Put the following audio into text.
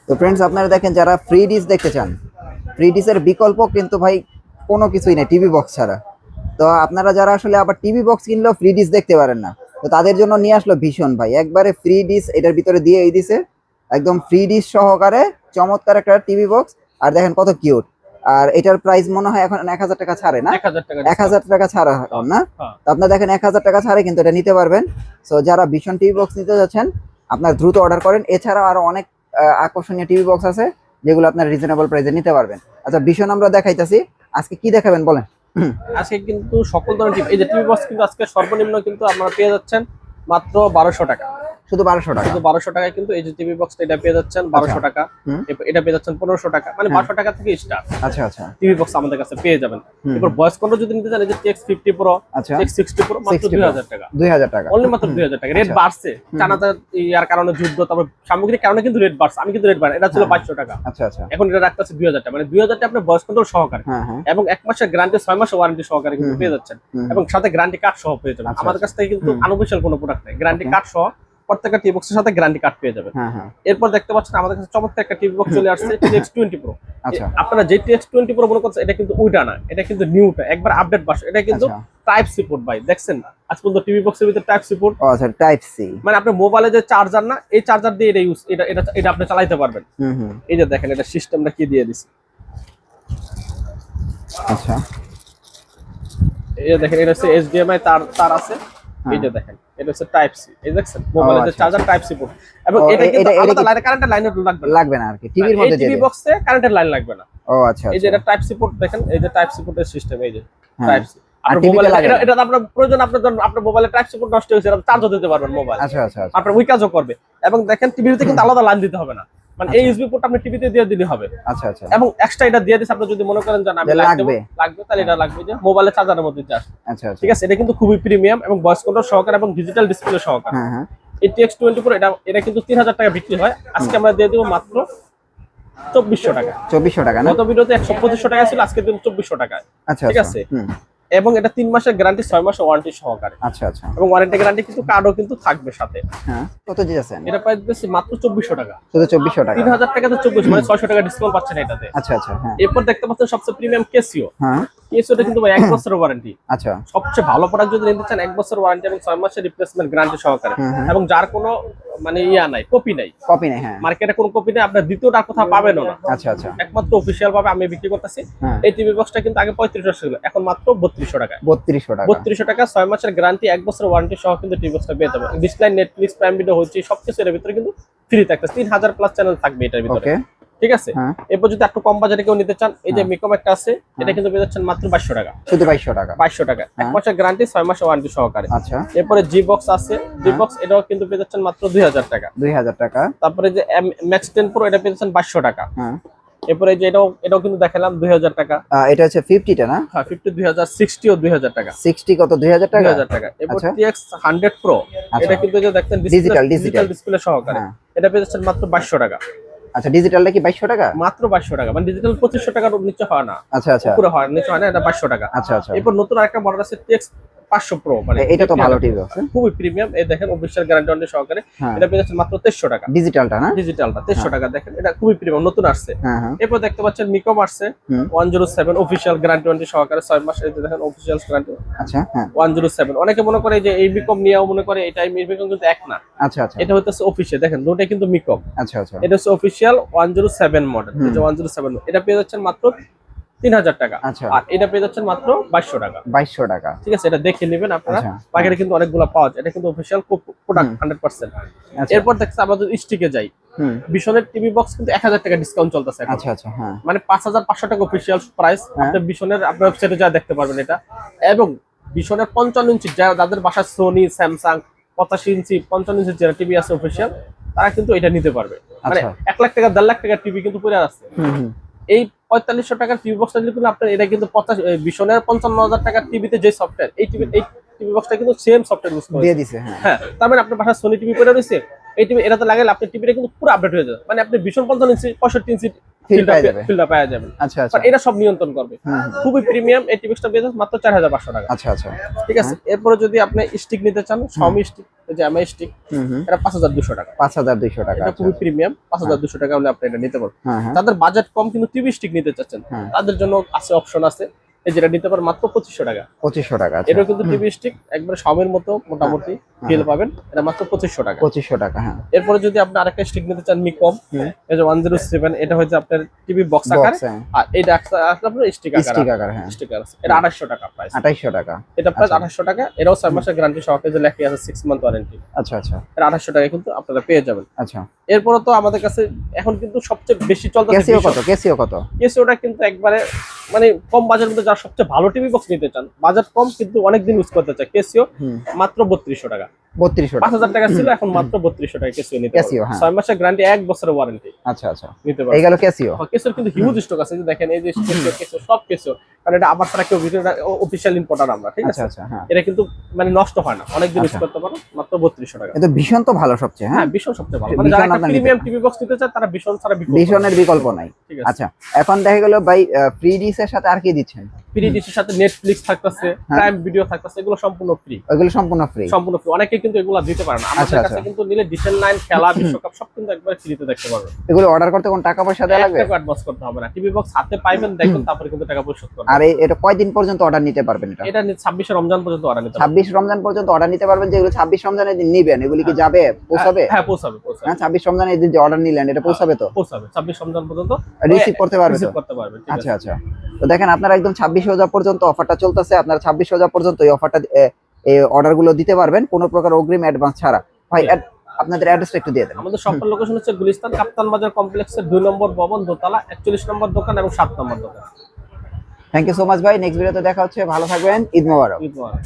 তো ফ্রেন্ডস, আপনারা দেখেন যারা ফ্রি ডিশ দেখতে চান, ফ্রি ডিশের বিকল্প কিন্তু ভাই কোনো কিছুই নেই টিভি বক্স ছাড়া। তো আপনারা যারা আসলে আবার টিভি বক্স কিনলেও ফ্রি ডিশ দেখতে পারেন না, তো তাদের জন্য নিয়ে আসলো ভীষণ ভাই, একবারে ফ্রি ডিশ এটার ভিতরে দিয়েই দিছে, একদম ফ্রি ডিশ সহকারে চমৎকার একটা টিভি বক্স। আর দেখেন কত কিউট। আর এটার প্রাইস মনে হয় এখন 1000 টাকা ছাড়ে না, 1000 টাকা ছাড়া না। তো আপনার দেখেন 1000 টাকা ছাড়ে কিন্তু এটা নিতে পারবেন। সো যারা ভীষণ টিভি বক্স নিতে যাচ্ছেন আপনার দ্রুত অর্ডার করেন। এছাড়াও আরো অনেক আকর্ষণীয় টিভি বক্স আছে যেগুলো আপনার রিজনেবল প্রাইসে নিতে পারবেন। আচ্ছা, ভীষণ আমরা দেখাইতেছি, আজকে কি দেখাবেন বলেন? আজকে কিন্তু সকল ধরনের টিভি, এই যে টিভি বক্স কিন্তু আজকে সর্বনিম্ন কিন্তু আপনারা পেয়ে যাচ্ছেন মাত্র 1200 টাকা। শুধু 1200 টাকা? শুধু 1200 টাকায় কিন্তু এই যে টিভি বক্সটা এটা পেয়ে যাচ্ছেন 1200 টাকা, এটা পেয়ে যাচ্ছেন 1500 টাকা, মানে 1200 টাকা থেকে স্টার্ট। আচ্ছা আচ্ছা, টিভি বক্স আমাদের কাছে পেয়ে যাবেন। এরপর ভয়েস কন্ট্রোল যদি নিতে চান, এই যে TX 50 Pro, TX 60 Pro মাত্র 2000 টাকা। 2000 টাকা অনলি মাত্র 2000 টাকা। রেট বাড়ছে চানাচা ইয়ার কারণে, যুদ্ধ, তারপর সামগ্রিক কারণে কিন্তু রেট বাড়ছে। আমি কিন্তু রেট বাড়ে, এটা ছিল 2200 টাকা, আচ্ছা আচ্ছা, এখন এটা রাখতেছে 2000 টাকা। মানে 2000 টাকা আপনি ভয়েস কন্ট্রোল সহকারে এবং 1 মাসের গ্যারান্টি, 6 মাসের ওয়ারেন্টি সহকারে কিন্তু পেয়ে যাচ্ছেন, এবং সাথে গ্যারান্টি কার্ড সহ পেয়ে যাবেন। আমাদের কাছ থেকে কিন্তু আনঅফিশিয়াল কোনো প্রোডাক্ট নেই, গ্যারান্টি কার্ড সহ প্রত্যেকটা টিভি বক্সের সাথে গ্যারান্টি কার্ড পেয়ে যাবেন। এরপর দেখতে পাচ্ছেন আমাদের কাছে চমৎকার একটা টিভি বক্স চলে আসছে, TX 20 Pro। আচ্ছা, আপনারা যে TX 20 Pro মনে করছেন, এটা কিন্তু ওইটা না, এটা কিন্তু নিউটা, একবার আপডেট ভার্সন। এটা কিন্তু টাইপ সি পোর্ট ভাই, দেখছেন আজ পর্যন্ত টিভি বক্সের ভিতরে টাইপ সি পোর্ট। ও আচ্ছা, টাইপ সি মানে আপনি মোবাইলে যে চার্জার না, এই চার্জার দিয়ে এটা ইউজ, এটা আপনি চালাতে পারবেন। এই যে দেখেন এটা সিস্টেমটা কি দিয়ে দিছি। আচ্ছা, এই যে দেখেন এটা হচ্ছে HDMI তার আছে। এই যে দেখেন এটা হচ্ছে টাইপ সি, এই দেখছেন মোবাইলের যে চার্জার টাইপ সি পোর্ট। এবং এটা কিন্তু আলাদা লাইন, কারেন্টের লাইন লাগবে না আর কি টিভির মধ্যে, টিভি বক্সে কারেন্টের লাইন লাগবে না। ও আচ্ছা, এই যে এটা টাইপ সি পোর্ট দেখেন, এই যে টাইপ সি পোর্টের সিস্টেম, এই যে টাইপ সি। আর আপনার মোবাইলে এটা আপনার প্রয়োজন, আপনার মোবাইলে টাইপ সি পোর্ট নষ্ট হয়েছে, আপনি চার্জও দিতে পারবেন মোবাইল। আচ্ছা আচ্ছা, আপনার ওই কাজও করবে। এবং দেখেন টিভিতে কিন্তু আলাদা লাইন দিতে হবে না, মানে এই ইউএসবি পোর্ট আপনি টিভিতে দিয়ে দিলে হবে। আচ্ছা আচ্ছা, এবং এক্সট্রা এটা দিয়ে দিছে, আপনি যদি মনে করেন যে আমি লাগবে তাহলে এটা লাগবে, যে মোবাইলে চার্জারের মধ্যে দিতে আসবে। আচ্ছা আচ্ছা, ঠিক আছে, এটা কিন্তু খুবই প্রিমিয়াম এবং ভয়েস কন্ট্রোল সহকারে এবং ডিজিটাল ডিসপ্লে সহকারে। এই TX 20 Pro এটা কিন্তু 3000 টাকা বিক্রি হয়, আজকে আমরা দিয়ে দেব মাত্র 2400 টাকা। 2400 টাকা না? গত ভিডিওতে 12500 টাকা ছিল, আজকে দিন 2400 টাকায়। আচ্ছা, ঠিক আছে। এবং এটা 3 মাসের গ্যারান্টি, 6 মাসের ওয়ারেন্টি সহকারে। আচ্ছা আচ্ছা, এবং ওয়ারেন্টি গ্যারান্টি কিন্তু কার্ডও কিন্তু থাকবে সাথে। হ্যাঁ, কত দিয়েছেন? এটা প্রাইস দিয়েছি মাত্র 2400 টাকা। শুধু 2400 টাকা? 3000 টাকাতে 2400, মানে 600 টাকা ডিসকাউন্ট পাচ্ছেন এটাতে। আচ্ছা আচ্ছা, হ্যাঁ। এরপর দেখতে পাচ্ছেন সবচেয়ে প্রিমিয়াম কেসিও। হ্যাঁ, কেসিওটা কিন্তু ভাই 1 বছরের ওয়ারেন্টি। আচ্ছা, সবচেয়ে ভালো প্রোডাক্ট যদি নিতে চান 1 বছর ওয়ারেন্টি এবং 6 মাসের রিপ্লেসমেন্ট গ্যারান্টি সহকারে, এবং যার কোনো মানে নাই, কপি নাই, হ্যাঁ, মার্কেটে কোনো কপি নাই, আপনার দ্বিতীয়টা কোথাও পাবেনও না। আচ্ছা আচ্ছা, একমাত্র অফিশিয়াল ভাবে আমি বিক্রি করতেছি। এই টিভি বক্সটা কিন্তু আগে 3500 ছিল, এখন মাত্র 3200 টাকা। 3200 টাকা? 3200 টাকা, 6 মাসের গ্যারান্টি, 1 বছর ওয়ারেন্টি সহ কিন্তু টিভি বক্সটা পেয়ে যাবেন। ডিসপ্লে, নেটফ্লিক্স, প্রাইম ভিডিও হচ্ছে সবকিছু এর ভিতরে কিন্তু ফ্রি থাকবে। 3000 প্লাস চ্যানেল থাকবে এটার ভিতরে। ঠিক আছে। এরপর যদি একটু কম বাজেটে কেউ নিতে চান, এই যে মিকম একটা আছে, এটা কিন্তু পেয়ে যাচ্ছেন মাত্র 2200 টাকা। শুধু 2200 টাকা? 2200 টাকা, 1 মাসের গ্যারান্টি, 6 মাসের ওয়ারেন্টি সহকারে। আচ্ছা। এরপরে জি বক্স আছে, জি বক্স এটাও কিন্তু পেয়ে যাচ্ছেন মাত্র 2000 টাকা। 2000 টাকা। তারপরে যে ম্যাক্স 10 প্রো, এটা পেয়ে যাচ্ছেন 2200 টাকা। এরপরে যে এটাও কিন্তু দেখালাম 2000 টাকা। এটা হচ্ছে 50 টা না? হ্যাঁ, 50 2000, 60 ও 2000 টাকা। 60 কত? 2000 টাকা? 2000 টাকা। এরপর TX 100 Pro, এটা কিন্তু যে দেখতেন ডিজিটাল ডিসপ্লে সহকারে, এটা পেয়ে যাচ্ছেন মাত্র 2200 টাকা। আচ্ছা, ডিজিটালটা কি 2200 টাকা? মাত্র 2200 টাকা, মানে ডিজিটাল 2500 টাকার নিচে হয় না। আচ্ছা আচ্ছা, পুরো হয় নিচে হয় না, এটা 2200 টাকা। আচ্ছা আচ্ছা। এরপর নতুন আরেকটা মডেল আছে TX 500 Pro, মানে এটা তো ভালো টিভি আছে, খুবই প্রিমিয়াম। এই দেখেন অফিশিয়াল গ্যারান্টি ওয়ারেন্টি সহকারে, এটা পেয়ে যাচ্ছেন মাত্র 2300 টাকা। ডিজিটালটা না? ডিজিটালটা 2300 টাকা। দেখেন এটা খুবই প্রিমিয়াম, নতুন আসছে। এরপর দেখতে পাচ্ছেন মিকম আসছে 107 অফিশিয়াল গ্যারান্টি ওয়ারেন্টি সহকারে, 6 মাস। এই দেখেন অফিশিয়াল গ্যারান্টি। আচ্ছা, হ্যাঁ, 107। অনেকে মনে করে যে এই মিকম নিয়েও মনে করে এটা মিকম, কিন্তু এক না। আচ্ছা আচ্ছা, এটা হচ্ছে অফিশিয়াল, দেখেন দুটোই কিন্তু মিকম। আচ্ছা আচ্ছা, এটা হচ্ছে অফিশিয়াল 107 মডেল। এই যে 107, এটা পেয়ে যাচ্ছেন মাত্র 3000 টাকা। আচ্ছা, আর এটা পেয়ে যাচ্ছেন মাত্র 2200 টাকা। 2200 টাকা, ঠিক আছে, এটা দেখে নেবেন আপনারা। বাকিটা কিন্তু অনেকগুলো পাওয়া যায়, এটা কিন্তু অফিশিয়াল প্রোডাক্ট 100%। এরপর দেখতে আমরা যদি স্টিকে যাই, বিশনের টিভি বক্স কিন্তু 1000 টাকা ডিসকাউন্ট চলতেছে এখন। আচ্ছা আচ্ছা, হ্যাঁ, মানে 5500 টাকা অফিশিয়াল প্রাইস। আপনি বিশনের আপনার ওয়েবসাইটে যা দেখতে পারবেন এটা। এবং বিশনের 55 ইঞ্চি, যাদের বাসায় সোনি, স্যামসাং 85 ইঞ্চি 55 ইঞ্চি যারা টিভি আছে অফিশিয়াল, তারা কিন্তু এটা নিতে পারবে। মানে 1 লাখ টাকা 1.5 লাখ টাকার টিভি কিন্তু পড়ে আছে। এই 4500 টাকার টিভি বক্সটা নিলে কিন্তু আপনার এটা কিন্তু বিশনের 55000 টাকার টিভিতে যে সফটওয়্যার, এই টিভি বক্সটা কিন্তু সেম সফটওয়্যার ইউজ করে দিয়ে দিয়েছে। হ্যাঁ, তার মানে আপনার বাসায় সোনি টিভি পড়ে রয়েছে, এই টিভি এটাতে লাগালে আপনার টিভিটা কিন্তু পুরো আপডেট হয়ে যাবে। মানে আপনি ভীষণ 55 ইঞ্চি 65 ইঞ্চি ফিল্ডটা পাওয়া যাবেন। আচ্ছা আচ্ছা। এটা সব নিয়ন্ত্রণ করবে, খুবই প্রিমিয়াম। এই টিভি বক্সটা পেয়ে যাবেন মাত্র 4500 টাকা। আচ্ছা আচ্ছা, ঠিক আছে। এরপরে যদি আপনি স্টিক নিতে চান, Xiaomi স্টিক, এই যে এমআই স্টিক, এটা 5200 টাকা। 5200 টাকা, এটা খুবই প্রিমিয়াম। 5200 টাকা হলে আপনি এটা নিতে পারবেন। হ্যাঁ হ্যাঁ। যাদের বাজেট কম কিন্তু টিভি স্টিক নিতে চাচ্ছেন, তাদের জন্য আছে, অপশন আছে, এই যেটা নিতে পারেন মাত্র 2500 টাকা। 2500 টাকা। এটা কিন্তু টিভি স্টিক একবারে Xiaomi-র মতো মোটামুটি ফিল পাবেন, এটা মাত্র 2500 টাকা। 2500 টাকা, হ্যাঁ। এরপরে যদি আপনি আরেকটা স্টিক নিতে চান মিকম, এই যে 107, এটা হচ্ছে আপনার টিভি বক্স আকার, আর এইটা আপনার স্টিক আকার, হ্যাঁ স্টিকার আছে। এটা 2800 টাকা প্রাইস। 2800 টাকা, এটা প্রাইস 2800 টাকা। এটাও 6 মাসের গ্যারান্টি সহকারে, যে লেখা আছে 6 মান্থ ওয়ারেন্টি। আচ্ছা আচ্ছা। এটা 2800 টাকা কিন্তু আপনারা পেয়ে যাবেন। আচ্ছা। এরপরে তো আমাদের কাছে এখন কিন্তু সবচেয়ে বেশি চলতেছে ক্যাসিও কত? ক্যাসিও কত? ক্যাসিওটা কিন্তু একবারে মানে কম বাজারের মধ্যে যারা সবচেয়ে ভালো টিভি বক্স নিতে চান, বাজার কম কিন্তু অনেকদিন ইউজ করতে চায়, ক্যাসিও মাত্র 3200 টাকা। 3200 টাকা। 5000 টাকা ছিল, এখন মাত্র 3200 টাকা ক্যাসিও নিতে ক্যাসিও, পারবেন। হ্যাঁ। 6 মাসের গ্যারান্টি, 1 বছরের ওয়ারেন্টি আচ্ছা আচ্ছা, নিতে পারবেন। এই গেল ক্যাসিও। ক্যাসিওর কিন্তু হিউজ স্টক আছে, এই যে দেখেন, এই যে ক্যাসিও সব ক্যাসিও, কারণ এটা আবার ছাড়া কেউ অফিশিয়াল ইম্পোর্টার আমরা, ঠিক আছে। আচ্ছা আচ্ছা, হ্যাঁ। এটা কিন্তু মানে নষ্ট হয় না, অনেকদিন ইউজ করতে পারো, মাত্র 3200 টাকা। এটা ভীষণ তো ভালো সবচেয়ে, হ্যাঁ হ্যাঁ। ভীষণ সবচেয়ে ভালো। মানে যারা একটা প্রিমিয়াম টিভি বক্স নিতে চায়, তারা ভীষণ ছাড়া ভীষণের বিকল্প নাই। ঠিক আছে। আচ্ছা, এখন দেখা গেল ভাই ফ্রি ডিশ এর সাথে আর কি দিচ্ছেন? ফ্রি ডিশের সাথে নেটফ্লিক্স থাকতেছে, প্রাইম ভিডিও থাকতেছে, এগুলো সম্পূর্ণ ফ্রি। ওইগুলো সম্পূর্ণ ফ্রি? সম্পূর্ণ ফ্রি। অনেকে কিন্তু এগুলো দিতে পারে না, আমাদের কাছে কিন্তু নিলে ডিশের লাইন, খেলা, বিশ্বকাপ সব কিন্তু একবার ফ্রিতে দেখতে পারবেন। এগুলো অর্ডার করতে কোন টাকা পয়সা দেওয়া লাগবে? টাকা অ্যাডভান্স করতে হবে না, টিভি বক্স হাতে পাইবেন, দেখুন, তারপরে কিন্তু টাকা পরিশোধ করবেন। আর এটা কয়দিন পর্যন্ত অর্ডার নিতে পারবেন? এটা 26 রমজান পর্যন্ত অর্ডার নিতে পারবেন। 26 রমজান পর্যন্ত অর্ডার নিতে পারবেন। যেগুলো 26 রমজানের দিন নিবেন, এগুলি কি যাবে, পৌঁছাবে? হ্যাঁ পৌঁছাবে। হ্যাঁ, 26 রমজানের দিন যে অর্ডার নিলেন, এটা পৌঁছাবে তো? পৌঁছাবে 26 রমজান পর্যন্ত রিসিভ করতে পারবে তো? রিসিভ করতে পারবে। আচ্ছা আচ্ছা। তো দেখেন, আপনারা একদম 26 রোজা পর্যন্ত অফারটা চলতেছে। আপনারা 26 রোজা পর্যন্ত এই অফারটা, এই অর্ডার গুলো দিতে পারবেন কোনো প্রকার অগ্রিম অ্যাডভান্স ছাড়া। ভাই আপনাদের অ্যাড্রেসটা একটু দিয়ে দেন। আমাদের শপের লোকেশন হচ্ছে গুলিস্তান কাপ্তান বাজার কমপ্লেক্সের 2 নম্বর ভবন, দোতলা, 41 নম্বর দোকান এবং 7 নম্বর দোকান। থ্যাংক ইউ সো মাচ ভাই। নেক্সট ভিডিওতে দেখা হচ্ছে। ভালো থাকবেন। ঈদ মোবারক। ঈদ মোবারক।